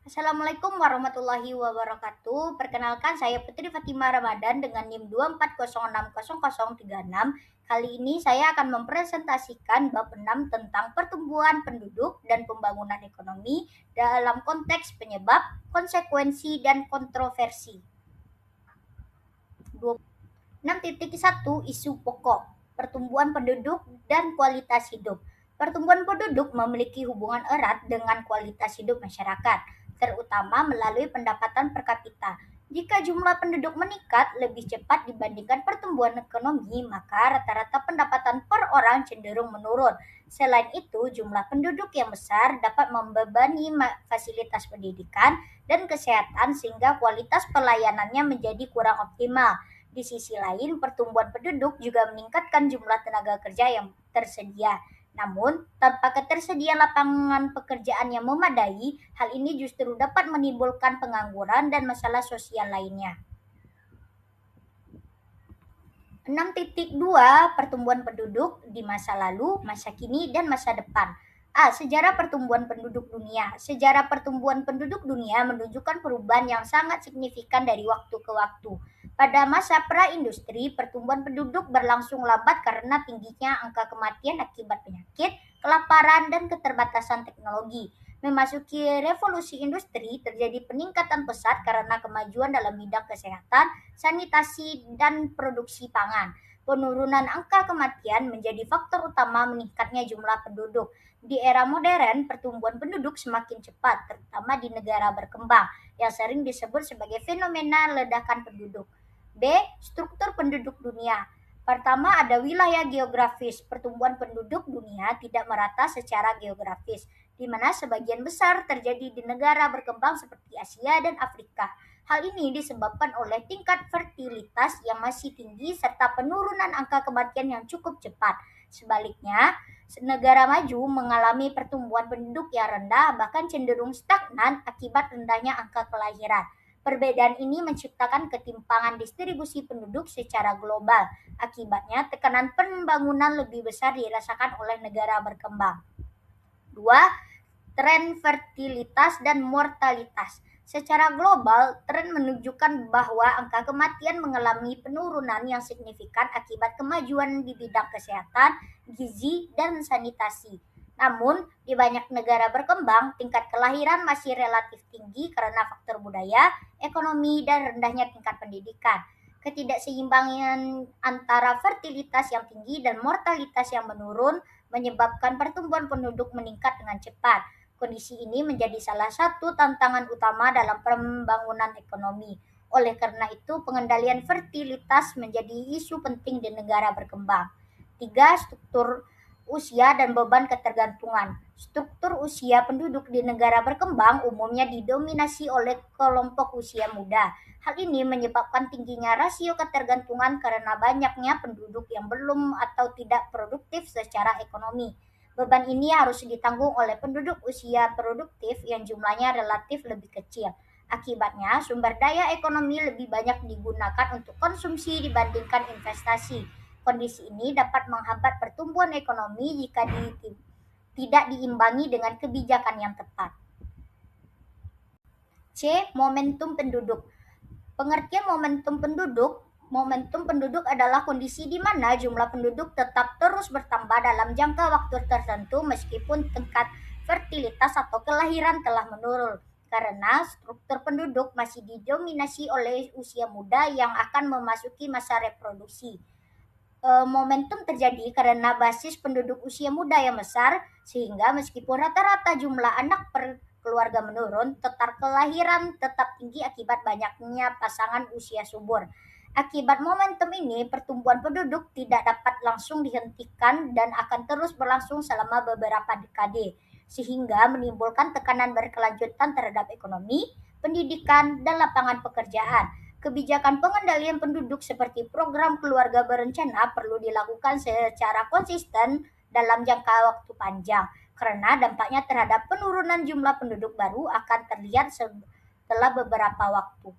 Assalamualaikum warahmatullahi wabarakatuh. Perkenalkan saya Putri Fatima Ramadan dengan NIM 240600036. Kali ini saya akan mempresentasikan bab 6 tentang pertumbuhan penduduk dan pembangunan ekonomi dalam konteks penyebab, konsekuensi, dan kontroversi. 6.1 Isu pokok, pertumbuhan penduduk dan kualitas hidup. Pertumbuhan penduduk memiliki hubungan erat dengan kualitas hidup masyarakat, terutama melalui pendapatan per kapita. Jika jumlah penduduk meningkat lebih cepat dibandingkan pertumbuhan ekonomi, maka rata-rata pendapatan per orang cenderung menurun. Selain itu, jumlah penduduk yang besar dapat membebani fasilitas pendidikan dan kesehatan sehingga kualitas pelayanannya menjadi kurang optimal. Di sisi lain, pertumbuhan penduduk juga meningkatkan jumlah tenaga kerja yang tersedia. Namun, tanpa ketersediaan lapangan pekerjaan yang memadai, hal ini justru dapat menimbulkan pengangguran dan masalah sosial lainnya. 6.2 Pertumbuhan penduduk di masa lalu, masa kini, dan masa depan. Sejarah pertumbuhan penduduk dunia. Sejarah pertumbuhan penduduk dunia menunjukkan perubahan yang sangat signifikan dari waktu ke waktu. Pada masa pra-industri, pertumbuhan penduduk berlangsung lambat karena tingginya angka kematian akibat penyakit, kelaparan, dan keterbatasan teknologi. Memasuki revolusi industri, terjadi peningkatan pesat karena kemajuan dalam bidang kesehatan, sanitasi, dan produksi pangan. Penurunan angka kematian menjadi faktor utama meningkatnya jumlah penduduk. Di era modern, pertumbuhan penduduk semakin cepat, terutama di negara berkembang, yang sering disebut sebagai fenomena ledakan penduduk. B. Struktur penduduk dunia. Pertama, ada wilayah geografis. Pertumbuhan penduduk dunia tidak merata secara geografis, di mana sebagian besar terjadi di negara berkembang seperti Asia dan Afrika. Hal ini disebabkan oleh tingkat fertilitas yang masih tinggi serta penurunan angka kematian yang cukup cepat. Sebaliknya, negara maju mengalami pertumbuhan penduduk yang rendah, bahkan cenderung stagnan akibat rendahnya angka kelahiran. Perbedaan ini menciptakan ketimpangan distribusi penduduk secara global. Akibatnya, tekanan pembangunan lebih besar dirasakan oleh negara berkembang. 2. Tren fertilitas dan mortalitas. Secara global, tren menunjukkan bahwa angka kematian mengalami penurunan yang signifikan akibat kemajuan di bidang kesehatan, gizi, dan sanitasi. Namun, di banyak negara berkembang, tingkat kelahiran masih relatif tinggi karena faktor budaya, ekonomi, dan rendahnya tingkat pendidikan. Ketidakseimbangan antara fertilitas yang tinggi dan mortalitas yang menurun menyebabkan pertumbuhan penduduk meningkat dengan cepat. Kondisi ini menjadi salah satu tantangan utama dalam pembangunan ekonomi. Oleh karena itu, pengendalian fertilitas menjadi isu penting di negara berkembang. 3. Struktur usia dan beban ketergantungan. Struktur usia penduduk di negara berkembang umumnya didominasi oleh kelompok usia muda. Hal ini menyebabkan tingginya rasio ketergantungan karena banyaknya penduduk yang belum atau tidak produktif secara ekonomi. Beban ini harus ditanggung oleh penduduk usia produktif yang jumlahnya relatif lebih kecil. Akibatnya, sumber daya ekonomi lebih banyak digunakan untuk konsumsi dibandingkan investasi. Kondisi ini dapat menghambat pertumbuhan ekonomi jika tidak diimbangi dengan kebijakan yang tepat. C. Momentum penduduk. Pengertian momentum penduduk adalah kondisi di mana jumlah penduduk tetap terus bertambah dalam jangka waktu tertentu meskipun tingkat fertilitas atau kelahiran telah menurun, karena struktur penduduk masih didominasi oleh usia muda yang akan memasuki masa reproduksi. Momentum terjadi karena basis penduduk usia muda yang besar, sehingga meskipun rata-rata jumlah anak per keluarga menurun, tetap kelahiran tetap tinggi akibat banyaknya pasangan usia subur. Akibat momentum ini, pertumbuhan penduduk tidak dapat langsung dihentikan dan akan terus berlangsung selama beberapa dekade, sehingga menimbulkan tekanan berkelanjutan terhadap ekonomi, pendidikan, dan lapangan pekerjaan. Kebijakan pengendalian penduduk seperti program keluarga berencana perlu dilakukan secara konsisten dalam jangka waktu panjang, karena dampaknya terhadap penurunan jumlah penduduk baru akan terlihat setelah beberapa waktu.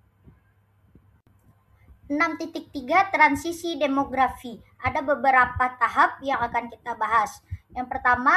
6.3 Transisi demografi. Ada beberapa tahap yang akan kita bahas. Yang pertama,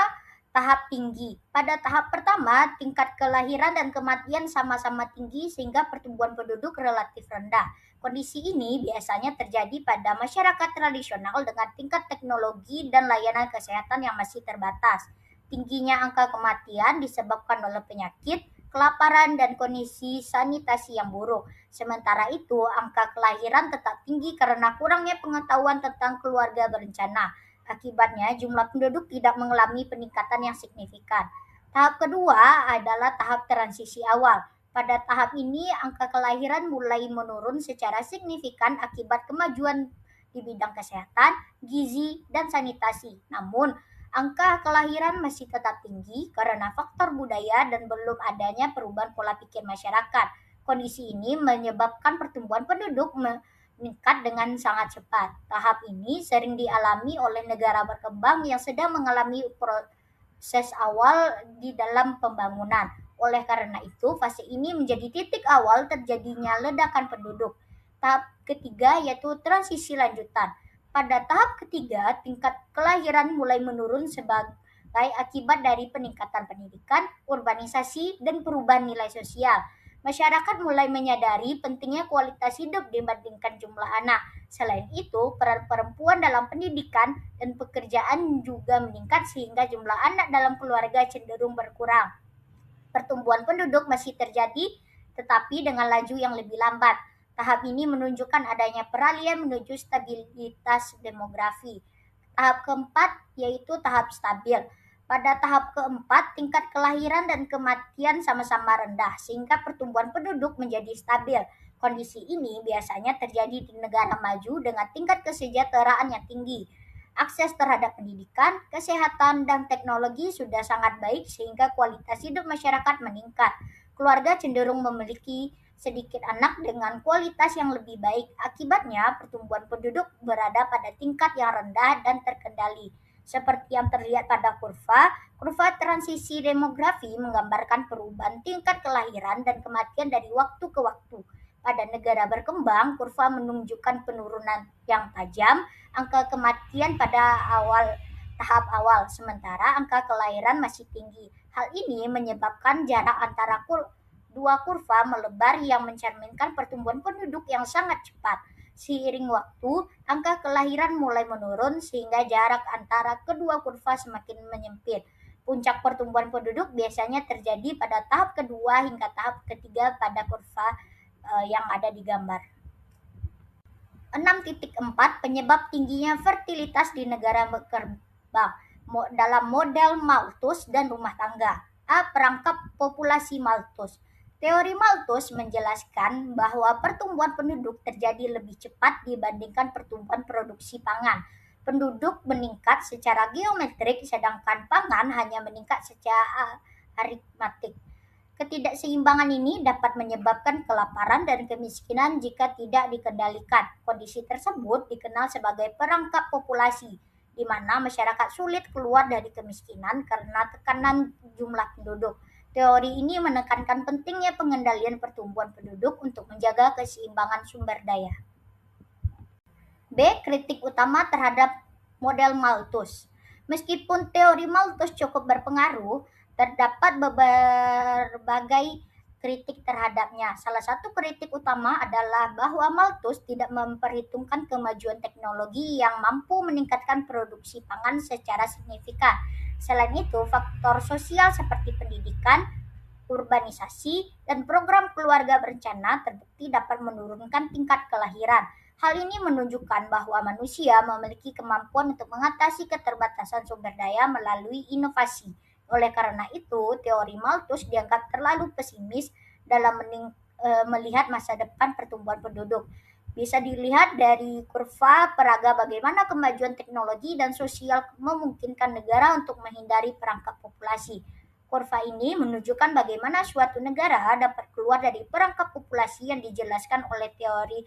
Tahap tinggi. Pada tahap pertama, tingkat kelahiran dan kematian sama-sama tinggi sehingga pertumbuhan penduduk relatif rendah. Kondisi ini biasanya terjadi pada masyarakat tradisional dengan tingkat teknologi dan layanan kesehatan yang masih terbatas. Tingginya angka kematian disebabkan oleh penyakit, kelaparan, dan kondisi sanitasi yang buruk. Sementara itu, angka kelahiran tetap tinggi karena kurangnya pengetahuan tentang keluarga berencana. Akibatnya, jumlah penduduk tidak mengalami peningkatan yang signifikan. Tahap kedua adalah tahap transisi awal. Pada tahap ini, angka kelahiran mulai menurun secara signifikan akibat kemajuan di bidang kesehatan, gizi, dan sanitasi. Namun, angka kelahiran masih tetap tinggi karena faktor budaya dan belum adanya perubahan pola pikir masyarakat. Kondisi ini menyebabkan pertumbuhan penduduk meningkat dengan sangat cepat. Tahap ini sering dialami oleh negara berkembang yang sedang mengalami proses awal di dalam pembangunan. Oleh karena itu, fase ini menjadi titik awal terjadinya ledakan penduduk. Tahap ketiga yaitu transisi lanjutan. Pada tahap ketiga, tingkat kelahiran mulai menurun sebagai akibat dari peningkatan pendidikan, urbanisasi, dan perubahan nilai sosial. Masyarakat mulai menyadari pentingnya kualitas hidup dibandingkan jumlah anak. Selain itu, peran perempuan dalam pendidikan dan pekerjaan juga meningkat sehingga jumlah anak dalam keluarga cenderung berkurang. Pertumbuhan penduduk masih terjadi, tetapi dengan laju yang lebih lambat. Tahap ini menunjukkan adanya peralihan menuju stabilitas demografi. Tahap keempat yaitu tahap stabil. Pada tahap keempat, tingkat kelahiran dan kematian sama-sama rendah, sehingga pertumbuhan penduduk menjadi stabil. Kondisi ini biasanya terjadi di negara maju dengan tingkat kesejahteraan yang tinggi. Akses terhadap pendidikan, kesehatan, dan teknologi sudah sangat baik sehingga kualitas hidup masyarakat meningkat. Keluarga cenderung memiliki sedikit anak dengan kualitas yang lebih baik. Akibatnya, pertumbuhan penduduk berada pada tingkat yang rendah dan terkendali. Seperti yang terlihat pada kurva transisi demografi menggambarkan perubahan tingkat kelahiran dan kematian dari waktu ke waktu. Pada negara berkembang, kurva menunjukkan penurunan yang tajam, angka kematian pada tahap awal, sementara angka kelahiran masih tinggi. Hal ini menyebabkan jarak antara dua kurva melebar yang mencerminkan pertumbuhan penduduk yang sangat cepat. Seiring waktu, angka kelahiran mulai menurun sehingga jarak antara kedua kurva semakin menyempit. Puncak pertumbuhan penduduk biasanya terjadi pada tahap kedua hingga tahap ketiga pada kurva yang ada di gambar. 6.4 Penyebab tingginya fertilitas di negara berkembang dalam model Malthus dan rumah tangga. A. Perangkap populasi Malthus. Teori Malthus menjelaskan bahwa pertumbuhan penduduk terjadi lebih cepat dibandingkan pertumbuhan produksi pangan. Penduduk meningkat secara geometrik sedangkan pangan hanya meningkat secara aritmatik. Ketidakseimbangan ini dapat menyebabkan kelaparan dan kemiskinan jika tidak dikendalikan. Kondisi tersebut dikenal sebagai perangkap populasi, di mana masyarakat sulit keluar dari kemiskinan karena tekanan jumlah penduduk. Teori ini menekankan pentingnya pengendalian pertumbuhan penduduk untuk menjaga keseimbangan sumber daya. B. Kritik utama terhadap model Malthus. Meskipun teori Malthus cukup berpengaruh, terdapat berbagai kritik terhadapnya. Salah satu kritik utama adalah bahwa Malthus tidak memperhitungkan kemajuan teknologi yang mampu meningkatkan produksi pangan secara signifikan. Selain itu, faktor sosial seperti pendidikan, urbanisasi, dan program keluarga berencana terbukti dapat menurunkan tingkat kelahiran. Hal ini menunjukkan bahwa manusia memiliki kemampuan untuk mengatasi keterbatasan sumber daya melalui inovasi. Oleh karena itu, teori Malthus dianggap terlalu pesimis dalam melihat masa depan pertumbuhan penduduk. Bisa dilihat dari kurva peraga bagaimana kemajuan teknologi dan sosial memungkinkan negara untuk menghindari perangkap populasi. Kurva ini menunjukkan bagaimana suatu negara dapat keluar dari perangkap populasi yang dijelaskan oleh teori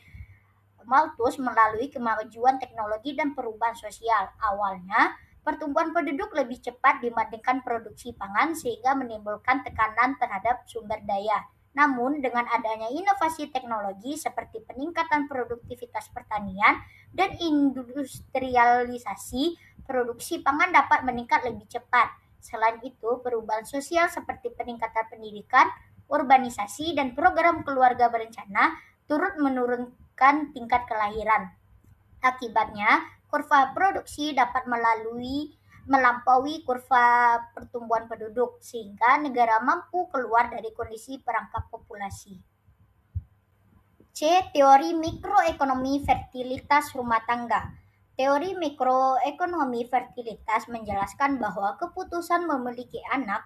Malthus melalui kemajuan teknologi dan perubahan sosial. Awalnya, pertumbuhan penduduk lebih cepat dibandingkan produksi pangan sehingga menimbulkan tekanan terhadap sumber daya. Namun, dengan adanya inovasi teknologi seperti peningkatan produktivitas pertanian dan industrialisasi, produksi pangan dapat meningkat lebih cepat. Selain itu, perubahan sosial seperti peningkatan pendidikan, urbanisasi, dan program keluarga berencana turut menurunkan tingkat kelahiran. Akibatnya, kurva produksi dapat melampaui kurva pertumbuhan penduduk, sehingga negara mampu keluar dari kondisi perangkap populasi. C. Teori mikroekonomi fertilitas rumah tangga. Teori mikroekonomi fertilitas menjelaskan bahwa keputusan memiliki anak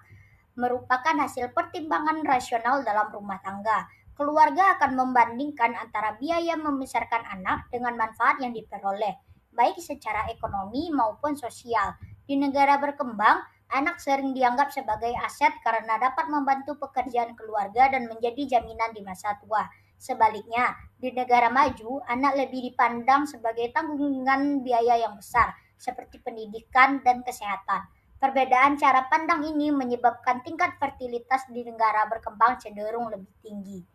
merupakan hasil pertimbangan rasional dalam rumah tangga. Keluarga akan membandingkan antara biaya membesarkan anak dengan manfaat yang diperoleh, baik secara ekonomi maupun sosial. Di negara berkembang, anak sering dianggap sebagai aset karena dapat membantu pekerjaan keluarga dan menjadi jaminan di masa tua. Sebaliknya, di negara maju, anak lebih dipandang sebagai tanggungan biaya yang besar, seperti pendidikan dan kesehatan. Perbedaan cara pandang ini menyebabkan tingkat fertilitas di negara berkembang cenderung lebih tinggi.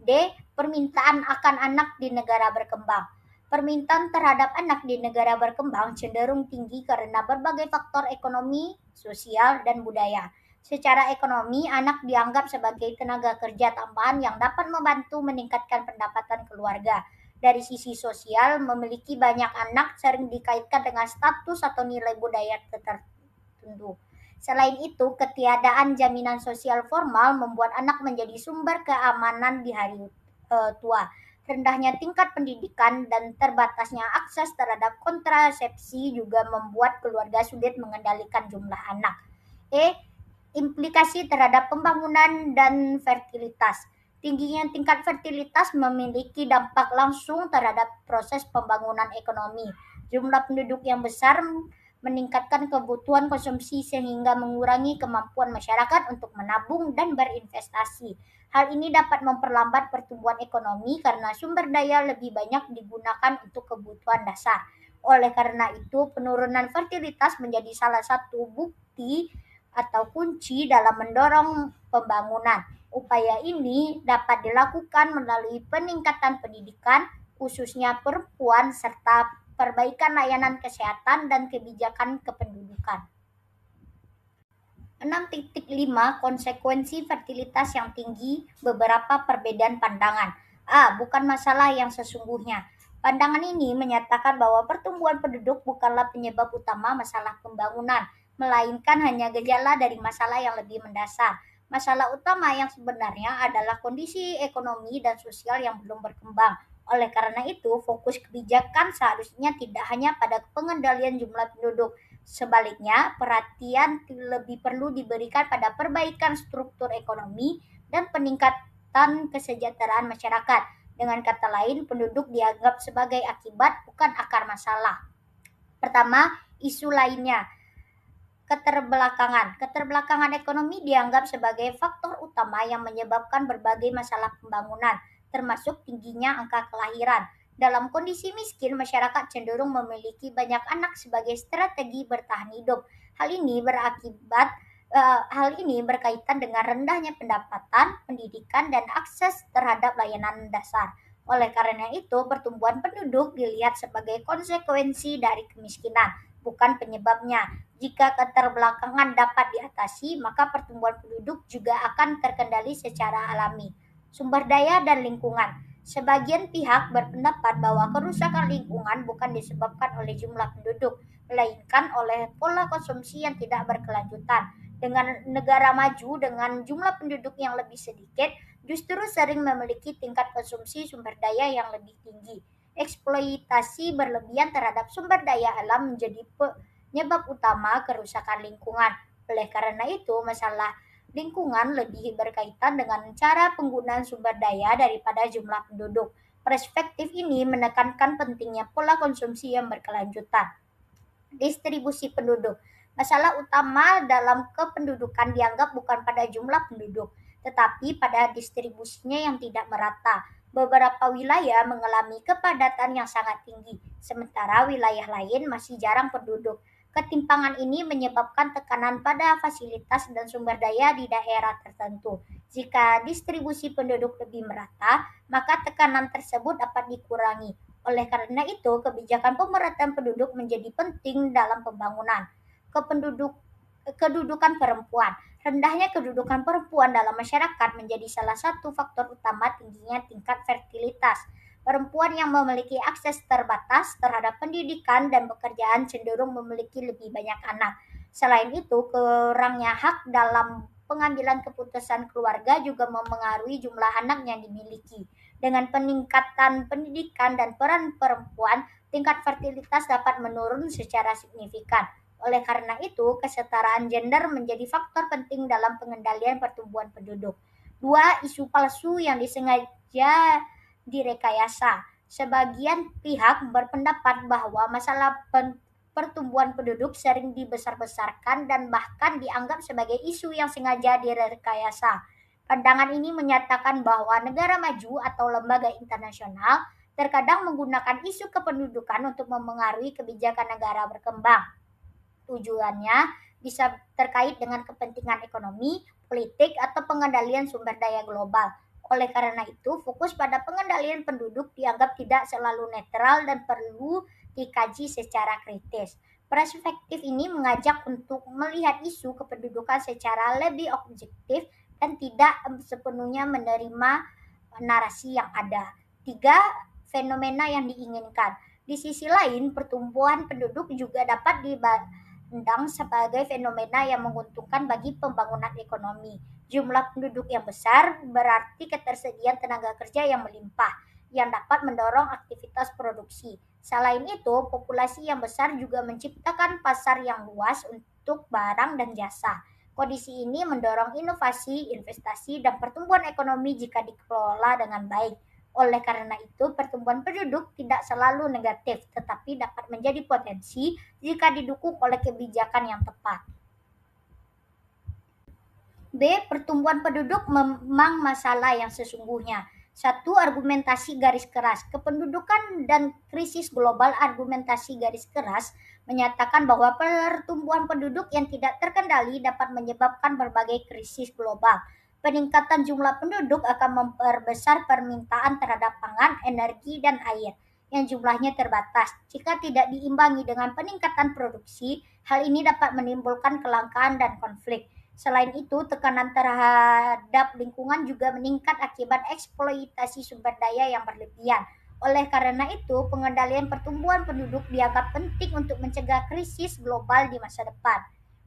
D. Permintaan akan anak di negara berkembang. Permintaan terhadap anak di negara berkembang cenderung tinggi karena berbagai faktor ekonomi, sosial, dan budaya. Secara ekonomi, anak dianggap sebagai tenaga kerja tambahan yang dapat membantu meningkatkan pendapatan keluarga. Dari sisi sosial, memiliki banyak anak sering dikaitkan dengan status atau nilai budaya tertentu. Selain itu, ketiadaan jaminan sosial formal membuat anak menjadi sumber keamanan di hari tua. Rendahnya tingkat pendidikan dan terbatasnya akses terhadap kontrasepsi juga membuat keluarga sulit mengendalikan jumlah anak. Implikasi terhadap pembangunan dan fertilitas. Tingginya tingkat fertilitas memiliki dampak langsung terhadap proses pembangunan ekonomi. Jumlah penduduk yang besar meningkatkan kebutuhan konsumsi sehingga mengurangi kemampuan masyarakat untuk menabung dan berinvestasi. Hal ini dapat memperlambat pertumbuhan ekonomi karena sumber daya lebih banyak digunakan untuk kebutuhan dasar. Oleh karena itu, penurunan fertilitas menjadi salah satu bukti atau kunci dalam mendorong pembangunan. Upaya ini dapat dilakukan melalui peningkatan pendidikan, khususnya perempuan, serta perbaikan layanan kesehatan dan kebijakan kependudukan. 6.5 Konsekuensi fertilitas yang tinggi, beberapa perbedaan pandangan. A. Bukan masalah yang sesungguhnya. Pandangan ini menyatakan bahwa pertumbuhan penduduk bukanlah penyebab utama masalah pembangunan, melainkan hanya gejala dari masalah yang lebih mendasar. Masalah utama yang sebenarnya adalah kondisi ekonomi dan sosial yang belum berkembang. Oleh karena itu, fokus kebijakan seharusnya tidak hanya pada pengendalian jumlah penduduk. Sebaliknya, perhatian lebih perlu diberikan pada perbaikan struktur ekonomi dan peningkatan kesejahteraan masyarakat. Dengan kata lain, penduduk dianggap sebagai akibat, bukan akar masalah. Pertama, isu lainnya. Keterbelakangan ekonomi dianggap sebagai faktor utama yang menyebabkan berbagai masalah pembangunan, termasuk tingginya angka kelahiran. Dalam kondisi miskin, masyarakat cenderung memiliki banyak anak sebagai strategi bertahan hidup. Hal ini berkaitan dengan rendahnya pendapatan, pendidikan, dan akses terhadap layanan dasar. Oleh karena itu, pertumbuhan penduduk dilihat sebagai konsekuensi dari kemiskinan, bukan penyebabnya. Jika keterbelakangan dapat diatasi, maka pertumbuhan penduduk juga akan terkendali secara alami. Sumber daya dan lingkungan. Sebagian pihak berpendapat bahwa kerusakan lingkungan bukan disebabkan oleh jumlah penduduk, melainkan oleh pola konsumsi yang tidak berkelanjutan. Dengan negara maju dengan jumlah penduduk yang lebih sedikit, justru sering memiliki tingkat konsumsi sumber daya yang lebih tinggi. Eksploitasi berlebihan terhadap sumber daya alam menjadi penyebab utama kerusakan lingkungan. Oleh karena itu, masalah lingkungan lebih berkaitan dengan cara penggunaan sumber daya daripada jumlah penduduk. Perspektif ini menekankan pentingnya pola konsumsi yang berkelanjutan. Distribusi penduduk. Masalah utama dalam kependudukan dianggap bukan pada jumlah penduduk, tetapi pada distribusinya yang tidak merata. Beberapa wilayah mengalami kepadatan yang sangat tinggi, sementara wilayah lain masih jarang penduduk. Ketimpangan ini menyebabkan tekanan pada fasilitas dan sumber daya di daerah tertentu. Jika distribusi penduduk lebih merata, maka tekanan tersebut dapat dikurangi. Oleh karena itu, kebijakan pemerataan penduduk menjadi penting dalam pembangunan. kedudukan perempuan. Rendahnya kedudukan perempuan dalam masyarakat menjadi salah satu faktor utama tingginya tingkat fertilitas. Perempuan yang memiliki akses terbatas terhadap pendidikan dan pekerjaan cenderung memiliki lebih banyak anak. Selain itu, kurangnya hak dalam pengambilan keputusan keluarga juga memengaruhi jumlah anak yang dimiliki. Dengan peningkatan pendidikan dan peran perempuan, tingkat fertilitas dapat menurun secara signifikan. Oleh karena itu, kesetaraan gender menjadi faktor penting dalam pengendalian pertumbuhan penduduk. Dua, isu palsu yang disengaja direkayasa. Sebagian pihak berpendapat bahwa masalah pertumbuhan penduduk sering dibesar-besarkan dan bahkan dianggap sebagai isu yang sengaja direkayasa. Pandangan ini menyatakan bahwa negara maju atau lembaga internasional terkadang menggunakan isu kependudukan untuk memengaruhi kebijakan negara berkembang. Tujuannya bisa terkait dengan kepentingan ekonomi, politik, atau pengendalian sumber daya global. Oleh karena itu, fokus pada pengendalian penduduk dianggap tidak selalu netral dan perlu dikaji secara kritis. Perspektif ini mengajak untuk melihat isu kependudukan secara lebih objektif dan tidak sepenuhnya menerima narasi yang ada. Tiga, fenomena yang diinginkan. Di sisi lain, pertumbuhan penduduk juga dapat dipandang sebagai fenomena yang menguntungkan bagi pembangunan ekonomi. Jumlah penduduk yang besar berarti ketersediaan tenaga kerja yang melimpah, yang dapat mendorong aktivitas produksi. Selain itu, populasi yang besar juga menciptakan pasar yang luas untuk barang dan jasa. Kondisi ini mendorong inovasi, investasi, dan pertumbuhan ekonomi jika dikelola dengan baik. Oleh karena itu, pertumbuhan penduduk tidak selalu negatif, tetapi dapat menjadi potensi jika didukung oleh kebijakan yang tepat. B. Pertumbuhan penduduk memang masalah yang sesungguhnya. Satu, argumentasi garis keras. Kependudukan dan krisis global. Argumentasi garis keras menyatakan bahwa pertumbuhan penduduk yang tidak terkendali dapat menyebabkan berbagai krisis global. Peningkatan jumlah penduduk akan memperbesar permintaan terhadap pangan, energi, dan air yang jumlahnya terbatas. Jika tidak diimbangi dengan peningkatan produksi, hal ini dapat menimbulkan kelangkaan dan konflik. Selain itu, tekanan terhadap lingkungan juga meningkat akibat eksploitasi sumber daya yang berlebihan. Oleh karena itu, pengendalian pertumbuhan penduduk dianggap penting untuk mencegah krisis global di masa depan.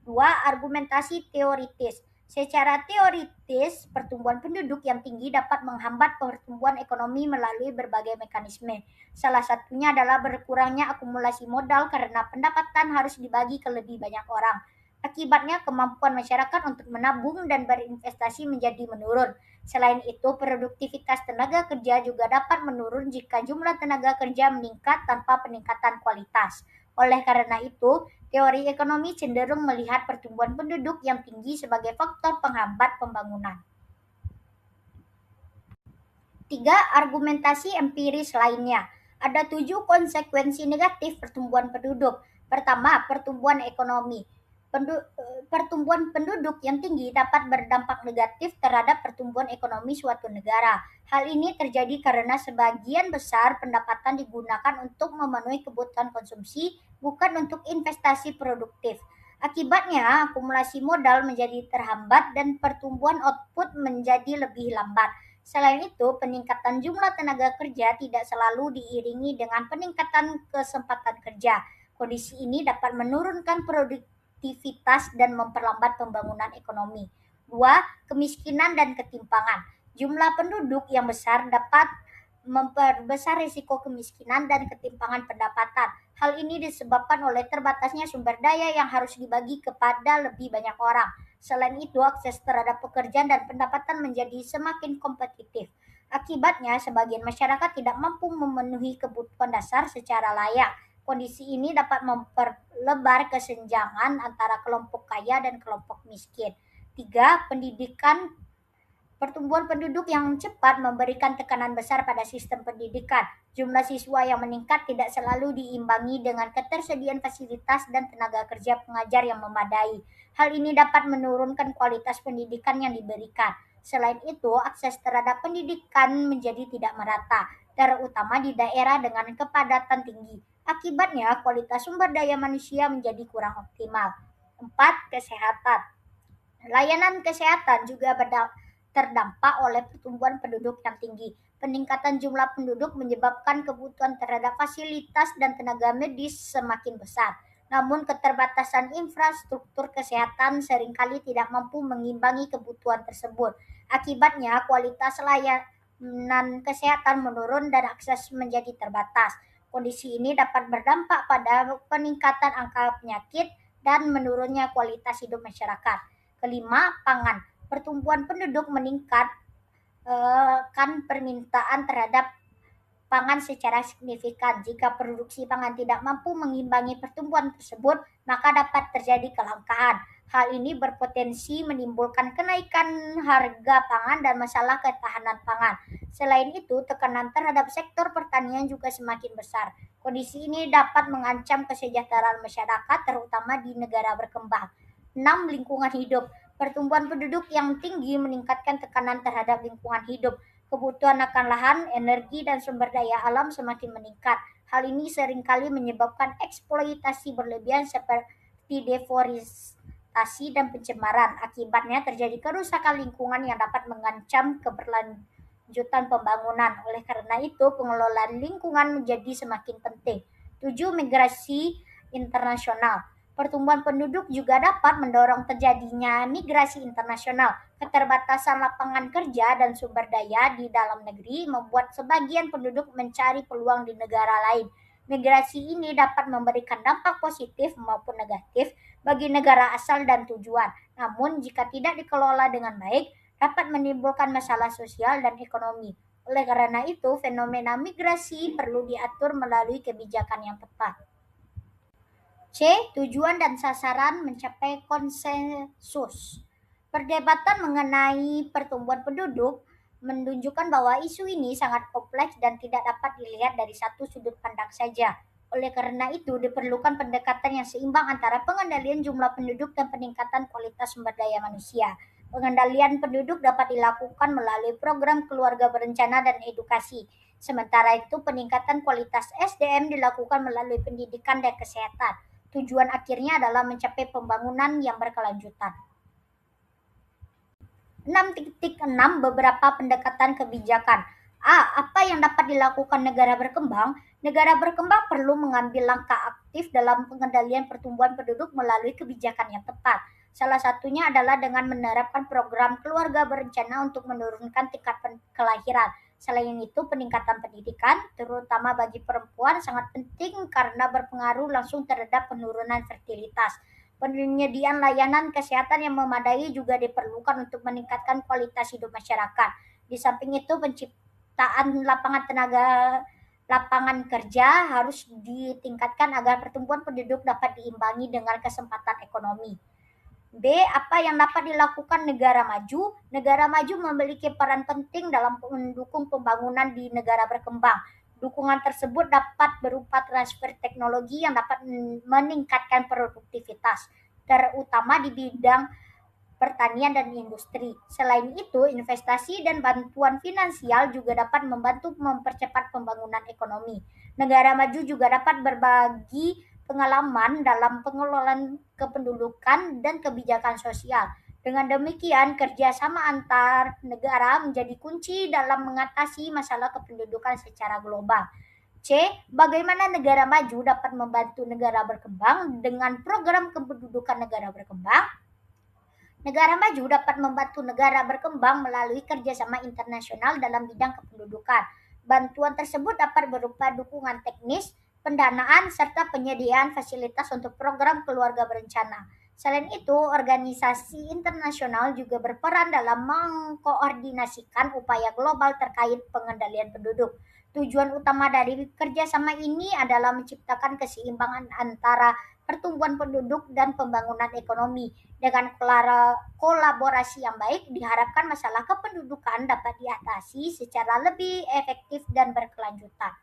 Dua, argumentasi teoritis. Secara teoritis, pertumbuhan penduduk yang tinggi dapat menghambat pertumbuhan ekonomi melalui berbagai mekanisme. Salah satunya adalah berkurangnya akumulasi modal karena pendapatan harus dibagi ke lebih banyak orang. Akibatnya, kemampuan masyarakat untuk menabung dan berinvestasi menjadi menurun. Selain itu, produktivitas tenaga kerja juga dapat menurun jika jumlah tenaga kerja meningkat tanpa peningkatan kualitas. Oleh karena itu, teori ekonomi cenderung melihat pertumbuhan penduduk yang tinggi sebagai faktor penghambat pembangunan. Tiga, argumentasi empiris lainnya. Ada 7 konsekuensi negatif pertumbuhan penduduk. Pertama, pertumbuhan ekonomi. Pertumbuhan penduduk yang tinggi dapat berdampak negatif terhadap pertumbuhan ekonomi suatu negara. Hal ini terjadi karena sebagian besar pendapatan digunakan untuk memenuhi kebutuhan konsumsi, bukan untuk investasi produktif. Akibatnya, akumulasi modal menjadi terhambat dan pertumbuhan output menjadi lebih lambat. Selain itu, peningkatan jumlah tenaga kerja tidak selalu diiringi dengan peningkatan kesempatan kerja. Kondisi ini dapat menurunkan produktivitas dan memperlambat pembangunan ekonomi. Dua, kemiskinan dan ketimpangan. Jumlah penduduk yang besar dapat memperbesar risiko kemiskinan dan ketimpangan pendapatan. Hal ini disebabkan oleh terbatasnya sumber daya yang harus dibagi kepada lebih banyak orang. Selain itu, akses terhadap pekerjaan dan pendapatan menjadi semakin kompetitif. Akibatnya, sebagian masyarakat tidak mampu memenuhi kebutuhan dasar secara layak. Kondisi ini dapat memperlebar kesenjangan antara kelompok kaya dan kelompok miskin. Tiga, pendidikan. Pertumbuhan penduduk yang cepat memberikan tekanan besar pada sistem pendidikan. Jumlah siswa yang meningkat tidak selalu diimbangi dengan ketersediaan fasilitas dan tenaga kerja pengajar yang memadai. Hal ini dapat menurunkan kualitas pendidikan yang diberikan. Selain itu, akses terhadap pendidikan menjadi tidak merata, terutama di daerah dengan kepadatan tinggi. Akibatnya, kualitas sumber daya manusia menjadi kurang optimal. 4. Kesehatan. Layanan kesehatan juga terdampak oleh pertumbuhan penduduk yang tinggi. Peningkatan jumlah penduduk menyebabkan kebutuhan terhadap fasilitas dan tenaga medis semakin besar. Namun keterbatasan infrastruktur kesehatan seringkali tidak mampu mengimbangi kebutuhan tersebut. Akibatnya kualitas layanan kesehatan menurun dan akses menjadi terbatas. Kondisi ini dapat berdampak pada peningkatan angka penyakit dan menurunnya kualitas hidup masyarakat. Kelima, pangan. Pertumbuhan penduduk meningkat kan permintaan terhadap pangan secara signifikan. Jika produksi pangan tidak mampu mengimbangi pertumbuhan tersebut, maka dapat terjadi kelangkaan. Hal ini berpotensi menimbulkan kenaikan harga pangan dan masalah ketahanan pangan. Selain itu, tekanan terhadap sektor pertanian juga semakin besar. Kondisi ini dapat mengancam kesejahteraan masyarakat, terutama di negara berkembang. 6. Lingkungan hidup. Pertumbuhan penduduk yang tinggi meningkatkan tekanan terhadap lingkungan hidup. Kebutuhan akan lahan, energi, dan sumber daya alam semakin meningkat. Hal ini seringkali menyebabkan eksploitasi berlebihan seperti deforestasi dan pencemaran. Akibatnya terjadi kerusakan lingkungan yang dapat mengancam keberlanjutan pembangunan. Oleh karena itu, pengelolaan lingkungan menjadi semakin penting. 7. Migrasi internasional. Pertumbuhan penduduk juga dapat mendorong terjadinya migrasi internasional. Keterbatasan lapangan kerja dan sumber daya di dalam negeri membuat sebagian penduduk mencari peluang di negara lain. Migrasi ini dapat memberikan dampak positif maupun negatif bagi negara asal dan tujuan. Namun, jika tidak dikelola dengan baik, dapat menimbulkan masalah sosial dan ekonomi. Oleh karena itu, fenomena migrasi perlu diatur melalui kebijakan yang tepat. C. Tujuan dan sasaran mencapai konsensus. Perdebatan mengenai pertumbuhan penduduk menunjukkan bahwa isu ini sangat kompleks dan tidak dapat dilihat dari satu sudut pandang saja. Oleh karena itu, diperlukan pendekatan yang seimbang antara pengendalian jumlah penduduk dan peningkatan kualitas sumber daya manusia. Pengendalian penduduk dapat dilakukan melalui program keluarga berencana dan edukasi. Sementara itu, peningkatan kualitas SDM dilakukan melalui pendidikan dan kesehatan. Tujuan akhirnya adalah mencapai pembangunan yang berkelanjutan. 6.6 Beberapa pendekatan kebijakan. A. Apa yang dapat dilakukan negara berkembang? Negara berkembang perlu mengambil langkah aktif dalam pengendalian pertumbuhan penduduk melalui kebijakan yang tepat. Salah satunya adalah dengan menerapkan program keluarga berencana untuk menurunkan tingkat kelahiran. Selain itu, peningkatan pendidikan, terutama bagi perempuan, sangat penting karena berpengaruh langsung terhadap penurunan fertilitas. Penyediaan layanan kesehatan yang memadai juga diperlukan untuk meningkatkan kualitas hidup masyarakat. Di samping itu, penciptaan lapangan kerja harus ditingkatkan agar pertumbuhan penduduk dapat diimbangi dengan kesempatan ekonomi. B. Apa yang dapat dilakukan negara maju? Negara maju memiliki peran penting dalam mendukung pembangunan di negara berkembang. Dukungan tersebut dapat berupa transfer teknologi yang dapat meningkatkan produktivitas, terutama di bidang pertanian dan industri. Selain itu, investasi dan bantuan finansial juga dapat membantu mempercepat pembangunan ekonomi. Negara maju juga dapat berbagi pengalaman dalam pengelolaan kependudukan dan kebijakan sosial. Dengan demikian, kerjasama antar negara menjadi kunci dalam mengatasi masalah kependudukan secara global. C. Bagaimana negara maju dapat membantu negara berkembang dengan program kependudukan negara berkembang? Negara maju dapat membantu negara berkembang melalui kerjasama internasional dalam bidang kependudukan. Bantuan tersebut dapat berupa dukungan teknis, pendanaan, serta penyediaan fasilitas untuk program keluarga berencana. Selain itu, organisasi internasional juga berperan dalam mengkoordinasikan upaya global terkait pengendalian penduduk. Tujuan utama dari kerjasama ini adalah menciptakan keseimbangan antara pertumbuhan penduduk dan pembangunan ekonomi. Dengan kolaborasi yang baik, diharapkan masalah kependudukan dapat diatasi secara lebih efektif dan berkelanjutan.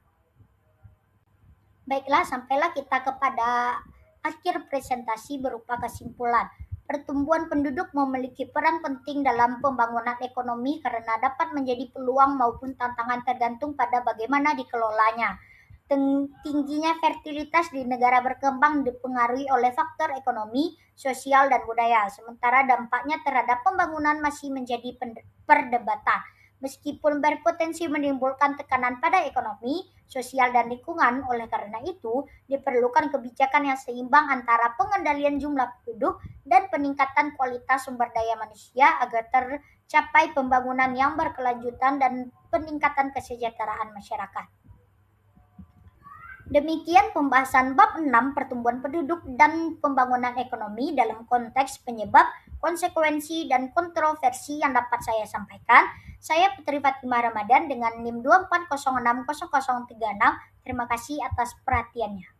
Baiklah, sampailah kita kepada akhir presentasi berupa kesimpulan. Pertumbuhan penduduk memiliki peran penting dalam pembangunan ekonomi karena dapat menjadi peluang maupun tantangan tergantung pada bagaimana dikelolanya. Tingginya fertilitas di negara berkembang dipengaruhi oleh faktor ekonomi, sosial, dan budaya, sementara dampaknya terhadap pembangunan masih menjadi perdebatan. Meskipun berpotensi menimbulkan tekanan pada ekonomi, sosial, dan lingkungan, oleh karena itu diperlukan kebijakan yang seimbang antara pengendalian jumlah penduduk dan peningkatan kualitas sumber daya manusia agar tercapai pembangunan yang berkelanjutan dan peningkatan kesejahteraan masyarakat. Demikian pembahasan bab 6 pertumbuhan penduduk dan pembangunan ekonomi dalam konteks penyebab, konsekuensi, dan kontroversi yang dapat saya sampaikan. Saya Putri Fatimah Ramadan dengan NIM 2406036. Terima kasih atas perhatiannya.